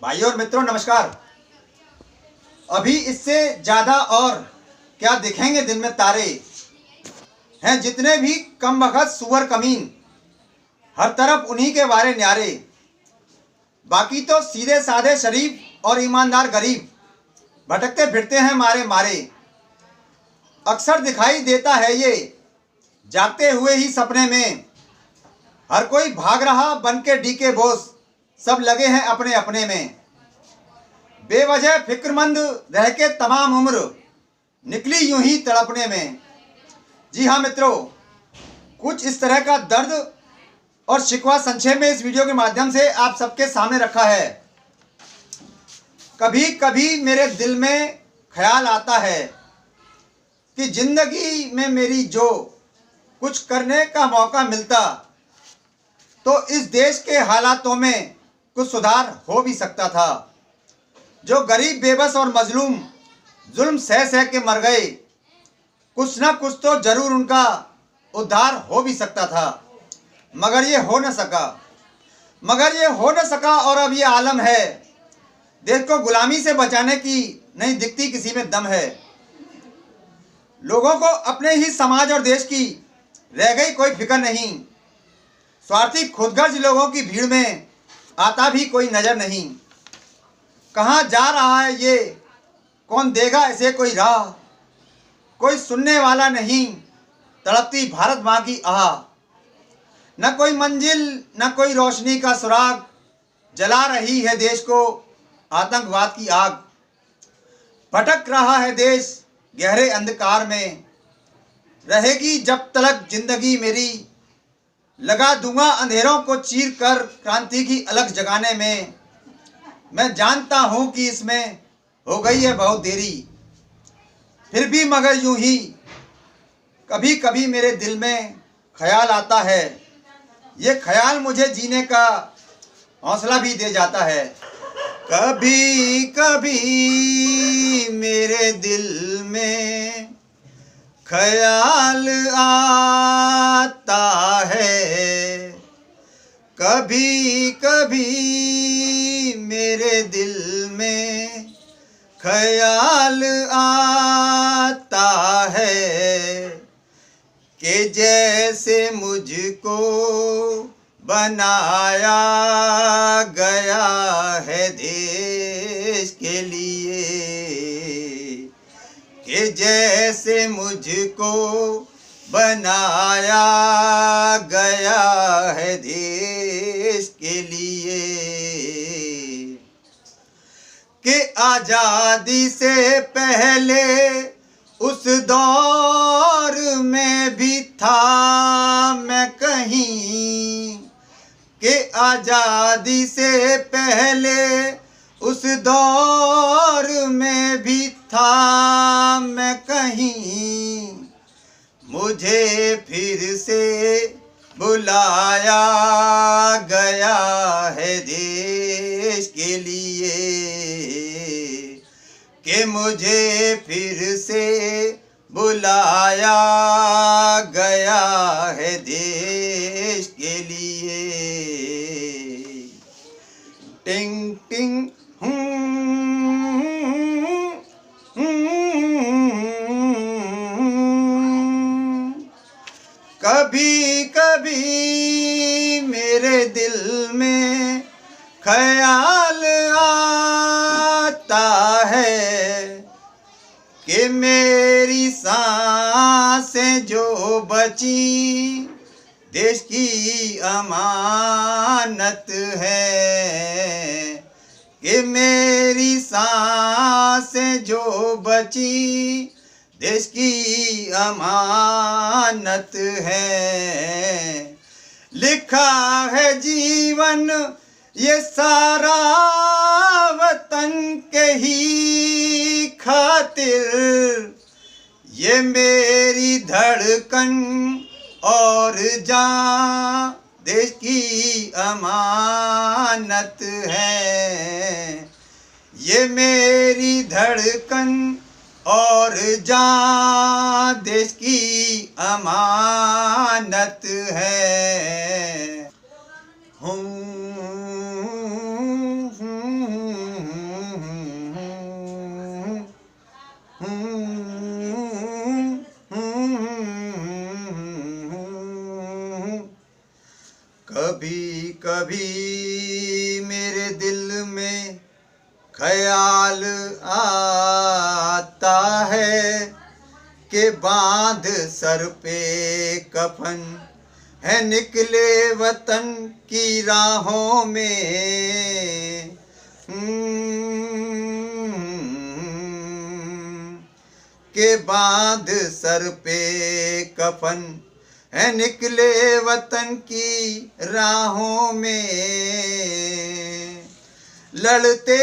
भाइयों और मित्रों नमस्कार। अभी इससे ज़्यादा और क्या दिखेंगे दिन में तारे हैं, जितने भी कम वक्त सुअर कमीन, हर तरफ उन्हीं के वारे न्यारे। बाकी तो सीधे साधे शरीफ और ईमानदार गरीब भटकते फिरते हैं मारे मारे। अक्सर दिखाई देता है ये जागते हुए ही सपने में। हर कोई भाग रहा बन के डीके बोस, सब लगे हैं अपने अपने में। बेवजह फिक्रमंद रह के तमाम उम्र निकली यूं ही तड़पने में। जी हाँ मित्रों, कुछ इस तरह का दर्द और शिकवा संक्षेप में इस वीडियो के माध्यम से आप सबके सामने रखा है। कभी कभी मेरे दिल में ख्याल आता है कि जिंदगी में मेरी जो कुछ करने का मौका मिलता तो इस देश के हालातों में कुछ सुधार हो भी सकता था। जो गरीब बेबस और मजलूम जुल्म सह सह के मर गए, कुछ ना कुछ तो जरूर उनका उद्धार हो भी सकता था, मगर ये हो न सका। और अब ये आलम है, देश को गुलामी से बचाने की नहीं दिखती किसी में दम है। लोगों को अपने ही समाज और देश की रह गई कोई फिक्र नहीं। स्वार्थी खुदगर्ज लोगों की भीड़ में आता भी कोई नजर नहीं। कहाँ जा रहा है ये, कौन देगा ऐसे कोई राह। कोई सुनने वाला नहीं, तड़पती भारत माँ की आह। न कोई मंजिल न कोई रोशनी का सुराग, जला रही है देश को आतंकवाद की आग। भटक रहा है देश गहरे अंधकार में, रहेगी जब तलक जिंदगी मेरी। लगा दूंगा अंधेरों को चीर कर क्रांति की अलग जगाने में। मैं जानता हूं कि इसमें हो गई है बहुत देरी, फिर भी मगर यूं ही कभी कभी मेरे दिल में ख्याल आता है। ये ख्याल मुझे जीने का हौसला भी दे जाता है। कभी कभी मेरे दिल में ख्याल आता है। कभी कभी मेरे दिल में ख्याल आता है कि जैसे मुझको बनाया गया है देश के लिए, कि जैसे मुझको बनाया गया है देश के लिए। कि आजादी से पहले उस दौर में भी था मैं कहीं। कि आजादी से पहले उस दौर में भी था मैं कहीं। मुझे फिर से बुलाया गया है देश के लिए, कि मुझे फिर से बुलाया गया है देश के लिए। टिंग टिंग कभी कभी मेरे दिल में ख्याल आता है कि मेरी सांसें जो बची देश की अमानत है। कि मेरी सांसें जो बची देश की अमानत है। लिखा है जीवन ये सारा वतन के ही खातिर। ये मेरी धड़कन और जान देश की अमानत है। ये मेरी धड़कन और जान देश की अमानत है। कभी मेरे दिल में ख्याल आता है कि बांध सर पे कफन है निकले वतन की राहों में। के बांध सर पे कफन है निकले वतन की राहों में। लड़ते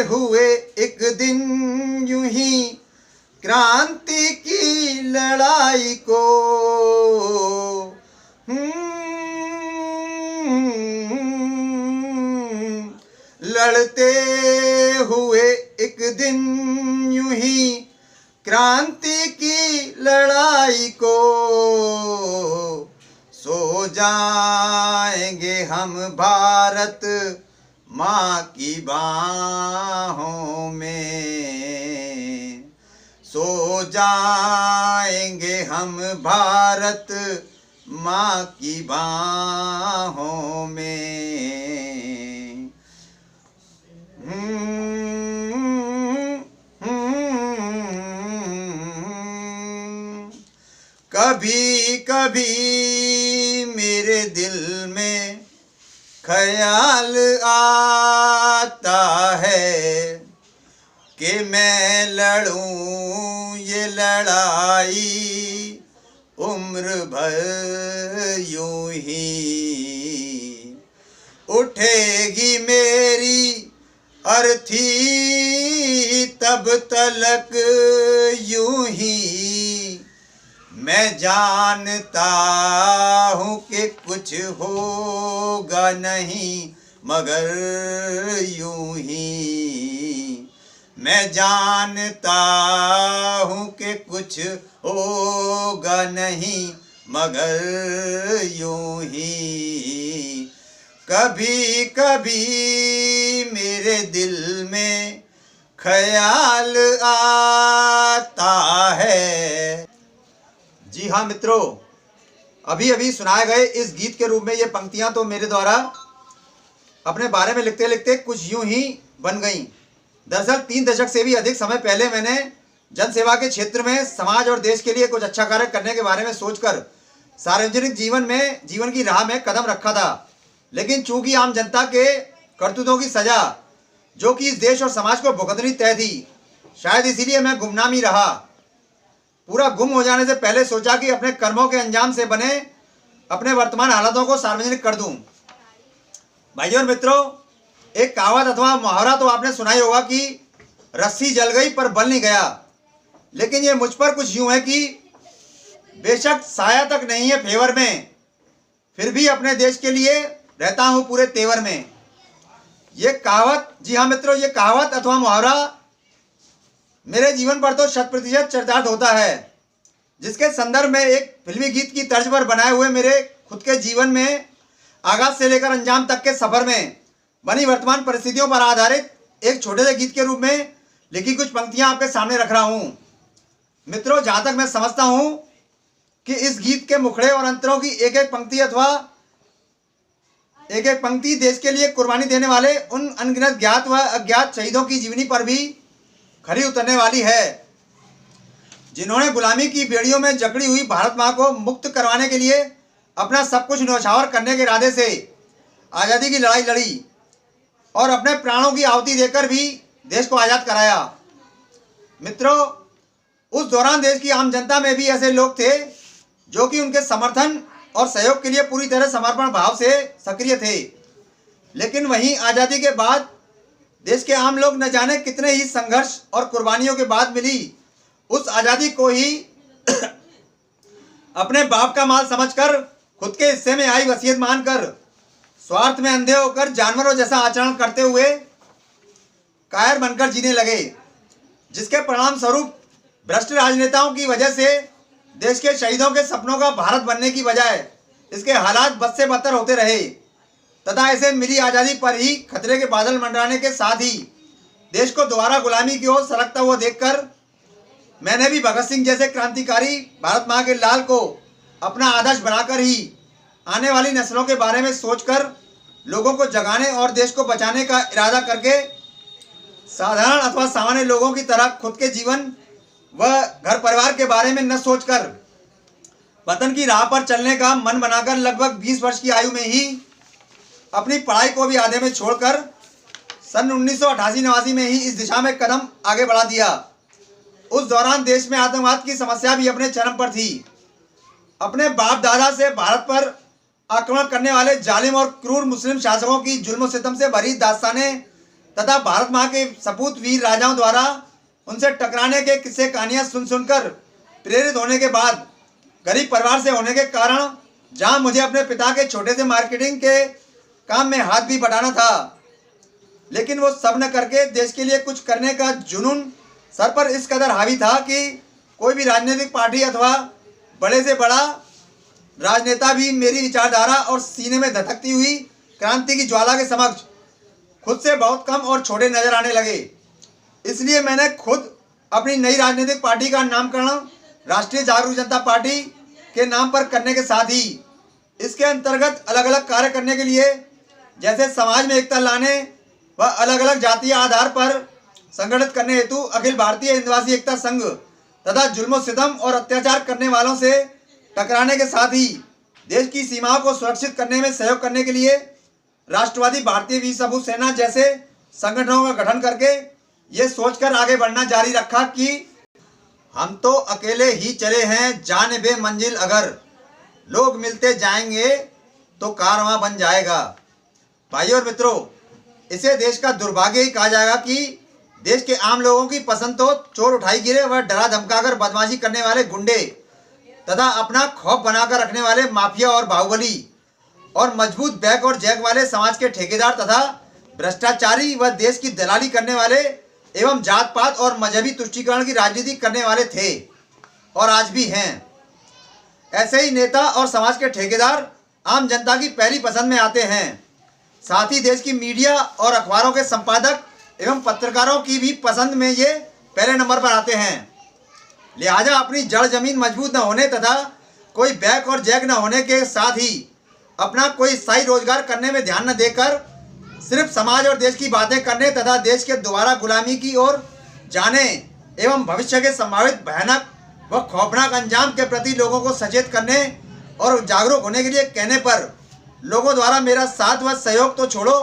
हुए एक दिन यूं ही क्रांति की लड़ाई को लड़ते हुए एक दिन यूं ही क्रांति की लड़ाई को सो जाएंगे हम भारत माँ की बाहों में। सो जाएंगे हम भारत माँ की बाहों में। कभी कभी मेरे दिल में ख्याल आता है कि मैं लड़ूं ये लड़ाई उम्र भर यूं ही। उठेगी मेरी अर्थी तब तलक यूं ही। मैं जानता हूँ कि कुछ होगा नहीं मगर यूं ही। मैं जानता हूँ कि कुछ होगा नहीं मगर यूं ही। कभी कभी मेरे दिल में ख्याल आता है। जी हाँ मित्रों, अभी अभी सुनाए गए इस गीत के रूप में ये पंक्तियां तो मेरे द्वारा अपने बारे में लिखते लिखते कुछ यूं ही बन गईं। दरअसल 3 दशक से भी अधिक समय पहले मैंने जनसेवा के क्षेत्र में समाज और देश के लिए कुछ अच्छा कार्य करने के बारे में सोचकर सार्वजनिक जीवन की राह में कदम रखा था। लेकिन चूंकि आम जनता के करतूतों की सजा जो कि इस देश और समाज को भुगतनी तय थी, शायद इसीलिए मैं गुमनाम ही रहा। पूरा गुम हो जाने से पहले सोचा कि अपने कर्मों के अंजाम से बने अपने वर्तमान हालातों को सार्वजनिक कर दूं। भाइयों और मित्रों, एक कहावत अथवा मुहावरा तो आपने सुना ही होगा कि रस्सी जल गई पर बल नहीं गया। लेकिन ये मुझ पर कुछ यूं है कि बेशक साया तक नहीं है फेवर में, फिर भी अपने देश के लिए रहता हूं पूरे तेवर में। ये कहावत, जी हाँ मित्रों, ये कहावत अथवा मुहावरा मेरे जीवन पर तो 100% चरितार्थ होता है, जिसके संदर्भ में एक फिल्मी गीत की तर्ज पर बनाए हुए मेरे खुद के जीवन में आगाज से लेकर अंजाम तक के सफर में बनी वर्तमान परिस्थितियों पर आधारित एक छोटे से गीत के रूप में लिखी कुछ पंक्तियां आपके सामने रख रहा हूं। मित्रों, जहां तक मैं समझता हूं कि इस गीत के मुखड़े और अंतरों की एक एक पंक्ति देश के लिए कुर्बानी देने वाले उन अनगिनत ज्ञात व अज्ञात शहीदों की जीवनी पर भी खरी उतरने वाली है, जिन्होंने गुलामी की बेड़ियों में जकड़ी हुई भारत मां को मुक्त करवाने के लिए अपना सब कुछ न्यौछावर करने के इरादे से आज़ादी की लड़ाई लड़ी और अपने प्राणों की आहुति देकर भी देश को आज़ाद कराया। मित्रों, उस दौरान देश की आम जनता में भी ऐसे लोग थे जो कि उनके समर्थन और सहयोग के लिए पूरी तरह समर्पण भाव से सक्रिय थे। लेकिन वहीं आज़ादी के बाद देश के आम लोग न जाने कितने ही संघर्ष और कुर्बानियों के बाद मिली उस आज़ादी को ही अपने बाप का माल समझकर खुद के हिस्से में आई वसीयत मानकर स्वार्थ में अंधे होकर जानवरों जैसा आचरण करते हुए कायर बनकर जीने लगे, जिसके परिणाम स्वरूप भ्रष्ट राजनेताओं की वजह से देश के शहीदों के सपनों का भारत बनने की बजाय इसके हालात बद से बदतर होते रहे तथा ऐसे मिली आज़ादी पर ही खतरे के बादल मंडराने के साथ ही देश को दोबारा गुलामी की ओर सरकता हुआ देखकर मैंने भी भगत सिंह जैसे क्रांतिकारी भारत मां के लाल को अपना आदर्श बनाकर ही आने वाली नस्लों के बारे में सोचकर लोगों को जगाने और देश को बचाने का इरादा करके साधारण अथवा सामान्य लोगों की तरह खुद के जीवन व घर परिवार के बारे में न सोचकर वतन की राह पर चलने का मन बनाकर लगभग 20 वर्ष की आयु में ही अपनी पढ़ाई को भी आधे में छोड़कर सन 1988-89 में ही इस दिशा में कदम आगे बढ़ा दिया। उस दौरान देश में आतंकवाद की समस्या भी अपने चरम पर थी। अपने बाप दादा से भारत पर आक्रमण करने वाले जालिम और क्रूर मुस्लिम शासकों की जुल्म सितम से भरी दास्तानें तथा भारत माँ के सपूत वीर राजाओं द्वारा उनसे टकराने के किस्से कहानियां सुन सुनकर प्रेरित होने के बाद गरीब परिवार से होने के कारण जहां मुझे अपने पिता के छोटे से मार्केटिंग के काम में हाथ भी बटाना था, लेकिन वो सब न करके देश के लिए कुछ करने का जुनून सर पर इस कदर हावी था कि कोई भी राजनीतिक पार्टी अथवा बड़े से बड़ा राजनेता भी मेरी विचारधारा और सीने में धधकती हुई क्रांति की ज्वाला के समक्ष खुद से बहुत कम और छोटे नजर आने लगे। इसलिए मैंने खुद अपनी नई राजनीतिक पार्टी का नामकरण राष्ट्रीय जागरूक जनता पार्टी के नाम पर करने के साथ ही इसके अंतर्गत अलग अलग कार्य करने के लिए, जैसे समाज में एकता लाने व अलग अलग जातीय आधार पर संगठित करने हेतु अखिल भारतीय हिंदवासी एकता संघ तथा जुल्म सितम और अत्याचार करने वालों से टकराने के साथ ही देश की सीमाओं को सुरक्षित करने में सहयोग करने के लिए राष्ट्रवादी भारतीय वीर सबूत सेना जैसे संगठनों का गठन करके ये सोचकर आगे बढ़ना जारी रखा कि हम तो अकेले ही चले हैं जाने बे मंजिल, अगर लोग मिलते जाएंगे तो कारवां बन जाएगा। भाइयों और मित्रों, इसे देश का दुर्भाग्य ही कहा जाएगा कि देश के आम लोगों की पसंद तो चोर उठाई गिरे व डरा धमकाकर बदमाशी करने वाले गुंडे तथा अपना खौफ बनाकर रखने वाले माफिया और बाहुबली और मजबूत बैक और जैक वाले समाज के ठेकेदार तथा भ्रष्टाचारी व देश की दलाली करने वाले एवं जात पात और मजहबी तुष्टीकरण की राजनीति करने वाले थे और आज भी हैं। ऐसे ही नेता और समाज के ठेकेदार आम जनता की पहली पसंद में आते हैं। साथ ही देश की मीडिया और अखबारों के संपादक एवं पत्रकारों की भी पसंद में ये पहले नंबर पर आते हैं। लिहाजा अपनी जड़ जमीन मजबूत न होने तथा कोई बैक और जैक न होने के साथ ही अपना कोई स्थायी रोजगार करने में ध्यान न देकर सिर्फ समाज और देश की बातें करने तथा देश के दोबारा गुलामी की ओर जाने एवं भविष्य के संभावित भयानक व खौफनाक अंजाम के प्रति लोगों को सचेत करने और जागरूक होने के लिए कहने पर लोगों द्वारा मेरा साथ व सहयोग तो छोड़ो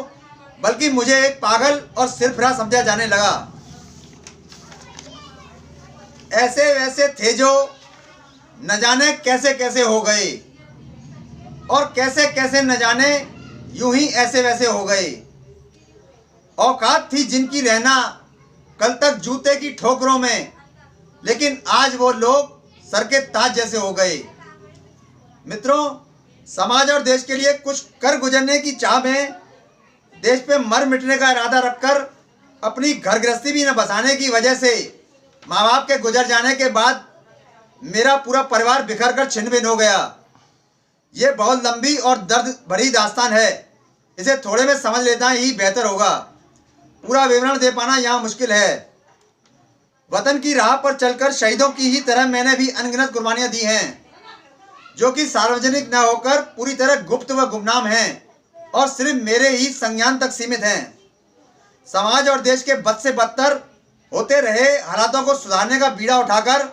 बल्कि मुझे एक पागल और सिरफिरा समझा जाने लगा। ऐसे वैसे थे जो न जाने कैसे कैसे हो गए और कैसे कैसे न जाने यूं ही ऐसे वैसे हो गए। औकात थी जिनकी रहना कल तक जूते की ठोकरों में, लेकिन आज वो लोग सर के ताज जैसे हो गए। मित्रों, समाज और देश के लिए कुछ कर गुजरने की चाह में देश पे मर मिटने का इरादा रखकर अपनी घर गृहस्थी भी न बसाने की वजह से माँ बाप के गुजर जाने के बाद मेरा पूरा परिवार बिखर कर छिन्न भिन्न हो गया। ये बहुत लंबी और दर्द भरी दास्तान है, इसे थोड़े में समझ लेना ही बेहतर होगा। पूरा विवरण दे पाना यहाँ मुश्किल है। वतन की राह पर चलकर शहीदों की ही तरह मैंने भी अनगिनत कुर्बानियां दी हैं, जो कि सार्वजनिक न होकर पूरी तरह गुप्त व गुमनाम हैं और सिर्फ मेरे ही संज्ञान तक सीमित हैं। समाज और देश के बद से बदतर होते रहे हालातों को सुधारने का बीड़ा उठाकर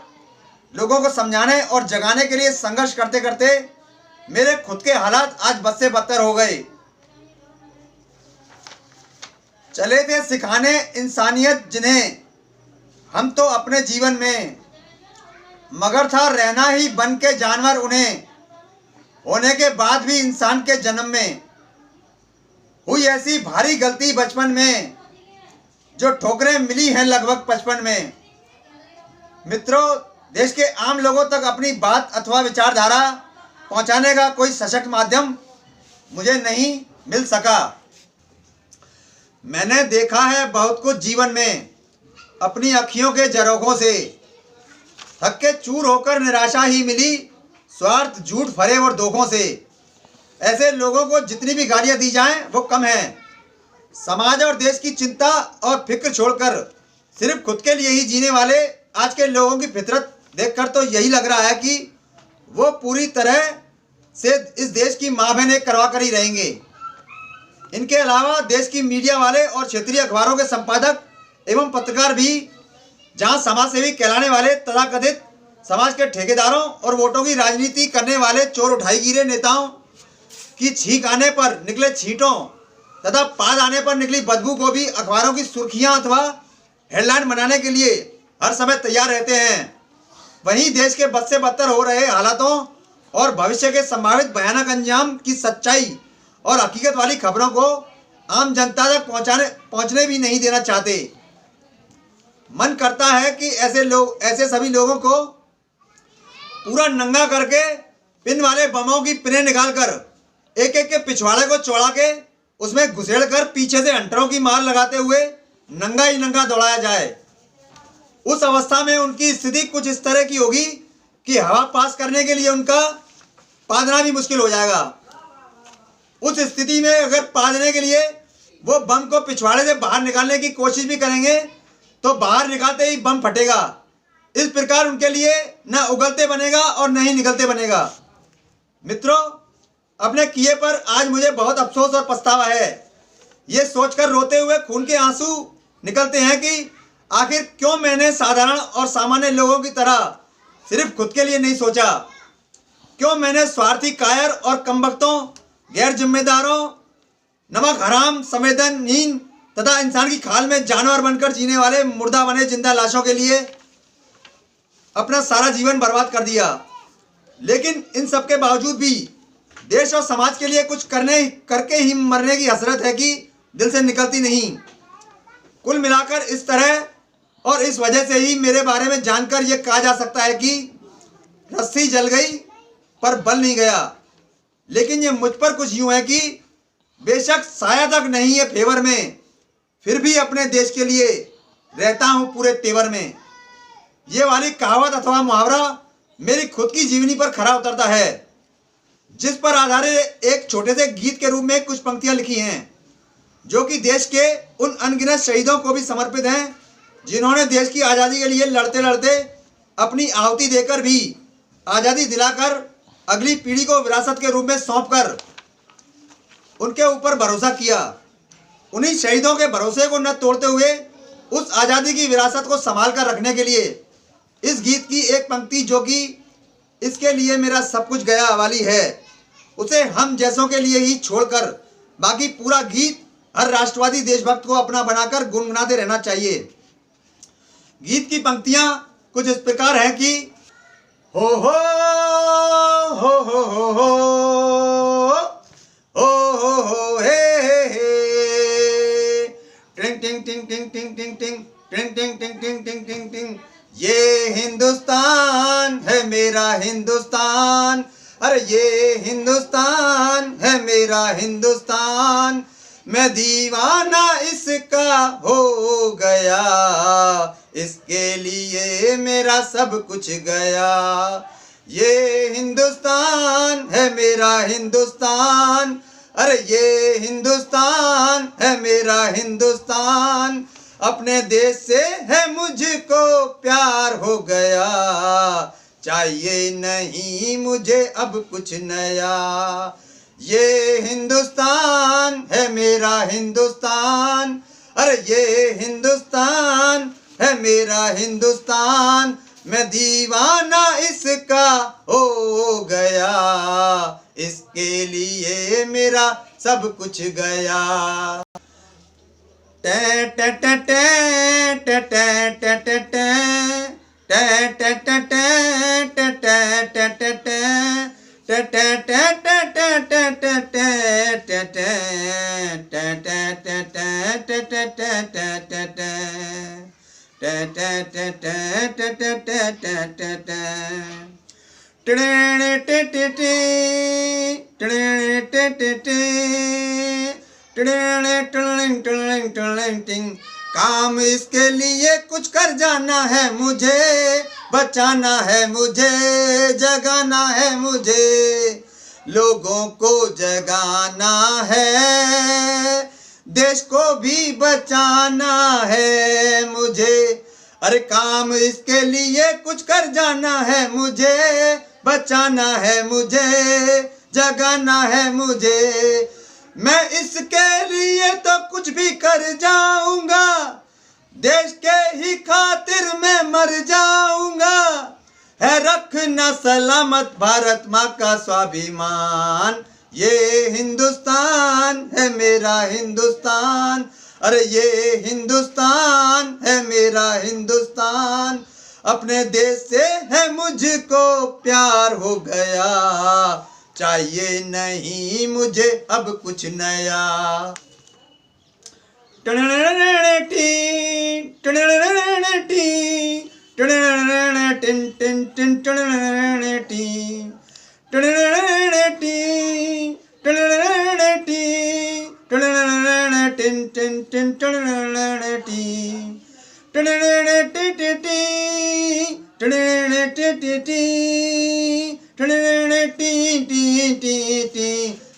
लोगों को समझाने और जगाने के लिए संघर्ष करते करते मेरे खुद के हालात आज बद से बदतर हो गए। चले थे सिखाने इंसानियत जिन्हें हम तो अपने जीवन में, मगर था रहना ही बन के जानवर उन्हें। होने के बाद भी इंसान के जन्म में हुई ऐसी भारी गलती बचपन में, जो ठोकरें मिली हैं लगभग 55 में। मित्रों, देश के आम लोगों तक अपनी बात अथवा विचारधारा पहुंचाने का कोई सशक्त माध्यम मुझे नहीं मिल सका। मैंने देखा है बहुत कुछ जीवन में अपनी अखियों के झरोखों से, थक के चूर होकर निराशा ही मिली स्वार्थ, झूठ, फरेब और धोखों से। ऐसे लोगों को जितनी भी गालियां दी जाएं वो कम है। समाज और देश की चिंता और फिक्र छोड़कर सिर्फ खुद के लिए ही जीने वाले आज के लोगों की फितरत देखकर तो यही लग रहा है कि वो पूरी तरह से इस देश की माँ बहन एक करवा कर ही रहेंगे। इनके अलावा देश की मीडिया वाले और क्षेत्रीय अखबारों के संपादक एवं पत्रकार भी जहां समाजसेवी कहलाने वाले तथाकथित समाज के ठेकेदारों और वोटों की राजनीति करने वाले चोर उठाईगिरे नेताओं की छींक आने पर निकले छींटों तथा पाद आने पर निकली बदबू को भी अखबारों की सुर्खियां अथवा हेडलाइन बनाने के लिए हर समय तैयार रहते हैं, वहीं देश के बद से बदतर हो रहे हालातों और भविष्य के संभावित भयानक अंजाम की सच्चाई और हकीकत वाली खबरों को आम जनता तक पहुंचने भी नहीं देना चाहते। मन करता है कि ऐसे सभी लोगों को पूरा नंगा करके पिन वाले बमों की पिनें निकालकर एक एक के पिछवाड़े को चौड़ा के उसमें घुसेड़ कर पीछे से हंटरों की मार लगाते हुए नंगा ही नंगा दौड़ाया जाए। उस अवस्था में उनकी स्थिति कुछ इस तरह की होगी कि हवा पास करने के लिए उनका पादना भी मुश्किल हो जाएगा। उस स्थिति में अगर पादने के लिए वो बम को पिछवाड़े से बाहर निकालने की कोशिश भी करेंगे तो बाहर निकालते ही बम फटेगा। इस प्रकार उनके लिए न उगलते बनेगा और न ही निकलते बनेगा। मित्रों, अपने किए पर आज मुझे बहुत अफसोस और पछतावा है। ये सोचकर रोते हुए खून के आंसू निकलते हैं कि आखिर क्यों मैंने साधारण और सामान्य लोगों की तरह सिर्फ खुद के लिए नहीं सोचा, क्यों मैंने स्वार्थी कायर और कमबख्तों, गैर जिम्मेदारों, नमक हराम, संवेदनहीन तथा इंसान की खाल में जानवर बनकर जीने वाले मुर्दा बने जिंदा लाशों के लिए अपना सारा जीवन बर्बाद कर दिया। लेकिन इन सब के बावजूद भी देश और समाज के लिए कुछ करके ही मरने की हसरत है कि दिल से निकलती नहीं। कुल मिलाकर इस तरह और इस वजह से ही मेरे बारे में जानकर यह कहा जा सकता है कि रस्सी जल गई पर बल नहीं गया। लेकिन ये मुझ पर कुछ यूं है कि बेशक साया तक नहीं है फेवर में, फिर भी अपने देश के लिए रहता हूं पूरे तेवर में। ये वाली कहावत अथवा मुहावरा मेरी खुद की जीवनी पर खरा उतरता है, जिस पर आधारित एक छोटे से गीत के रूप में कुछ पंक्तियां लिखी हैं जो कि देश के उन अनगिनत शहीदों को भी समर्पित हैं जिन्होंने देश की आज़ादी के लिए लड़ते लड़ते अपनी आहुति देकर भी आज़ादी दिलाकर अगली पीढ़ी को विरासत के रूप में सौंपकर उनके ऊपर भरोसा किया। उन्हीं शहीदों के भरोसे को न तोड़ते हुए उस आज़ादी की विरासत को संभाल कर रखने के लिए इस गीत की एक पंक्ति जो कि इसके लिए मेरा सब कुछ गया वाली है, उसे हम जैसों के लिए ही छोड़कर बाकी पूरा गीत हर राष्ट्रवादी देशभक्त को अपना बनाकर गुनगुनाते रहना चाहिए। गीत की पंक्तियां कुछ इस प्रकार है कि हो हो हो हो हो हो हो हो हे हे टिंग टिंग टिंग टिंग टिंग टिंग टिंग टिंग टिंग टिंग टिंग टिंग टिंग टिंग ये हिंदुस्तान है मेरा हिंदुस्तान, अरे ये हिंदुस्तान है मेरा हिंदुस्तान, मैं दीवाना इसका हो गया, इसके लिए मेरा सब कुछ गया। ये हिंदुस्तान है मेरा हिंदुस्तान, अरे ये हिंदुस्तान है मेरा हिंदुस्तान, अपने देश से है मुझको प्यार हो गया, चाहिए नहीं मुझे अब कुछ नया। ये हिंदुस्तान है मेरा हिंदुस्तान, अरे ये हिंदुस्तान है मेरा हिंदुस्तान, मैं दीवाना इसका हो गया, इसके लिए मेरा सब कुछ गया। टे टे टे टे टे टे टे टे काम इसके लिए कुछ कर जाना है मुझे, बचाना है मुझे, जगाना है मुझे, लोगों को जगाना है, देश को भी बचाना है मुझे। अरे काम इसके लिए कुछ कर जाना है मुझे, बचाना है मुझे, जगाना है मुझे, मैं इसके लिए तो कुछ भी कर जाऊंगा, देश के ही खातिर मैं मर जाऊंगा। है रखना सलामत भारत माँ का स्वाभिमान, ये हिंदुस्तान है मेरा हिंदुस्तान, अरे ये हिंदुस्तान है मेरा हिंदुस्तान। अपने देश से है मुझको प्यार हो गया, चाहिए नहीं मुझे अब कुछ नया।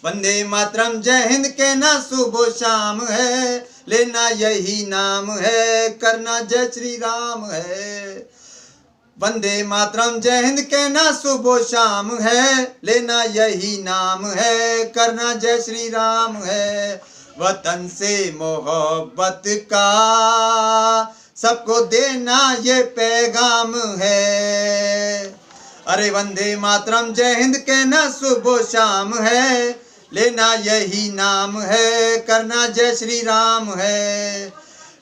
वंदे मातरम जय हिंद के ना सुबह शाम है, लेना यही नाम है, करना जय श्री राम है। वंदे मातरम जय हिंद के ना सुबह शाम है, लेना यही नाम है, करना जय श्री राम है। वतन से मोहब्बत का सबको देना ये पैगाम है। अरे वंदे मातरम जय हिंद के ना सुबह शाम है, लेना यही नाम है, करना जय श्री राम है।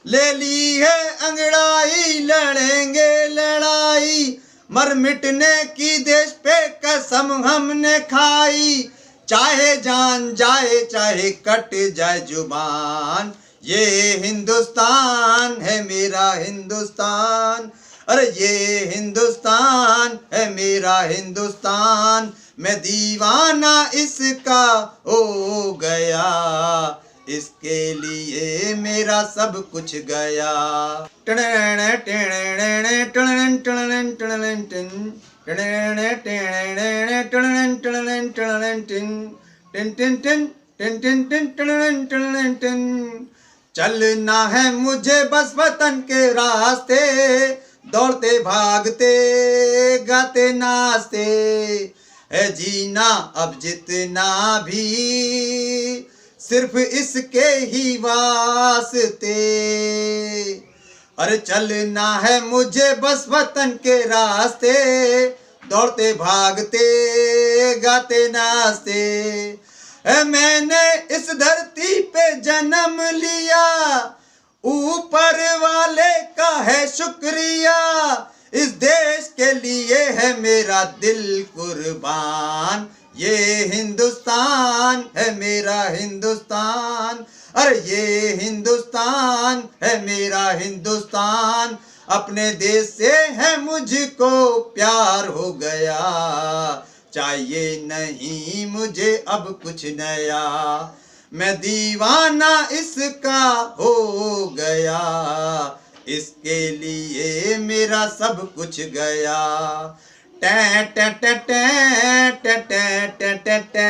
ले ली है अंगड़ाई, लड़ेंगे लड़ाई, मर मिटने की देश पे कसम हमने खाई। चाहे जान जाए चाहे कट जाए जुबान, ये हिंदुस्तान है मेरा हिंदुस्तान, अरे ये हिंदुस्तान है मेरा हिंदुस्तान। मैं दीवाना इसका हो गया, इसके लिए मेरा सब कुछ गया। चलना है मुझे बस वतन के रास्ते, दौड़ते भागते गाते नाचते, है जीना अब जितना भी सिर्फ इसके ही वास्ते। अरे चलना है मुझे बस वतन के रास्ते, दौड़ते भागते गाते नाचते। मैंने इस धरती पे जन्म लिया, ऊपर वाले का है शुक्रिया। इस देश के लिए है मेरा दिल कुर्बान, ये हिंदुस्तान है मेरा हिंदुस्तान, अरे ये हिंदुस्तान है मेरा हिंदुस्तान। अपने देश से है मुझको प्यार हो गया, चाहिए नहीं मुझे अब कुछ नया। मैं दीवाना इसका हो गया, इसके लिए मेरा सब कुछ गया। टे टे टे टे टे टे टे टे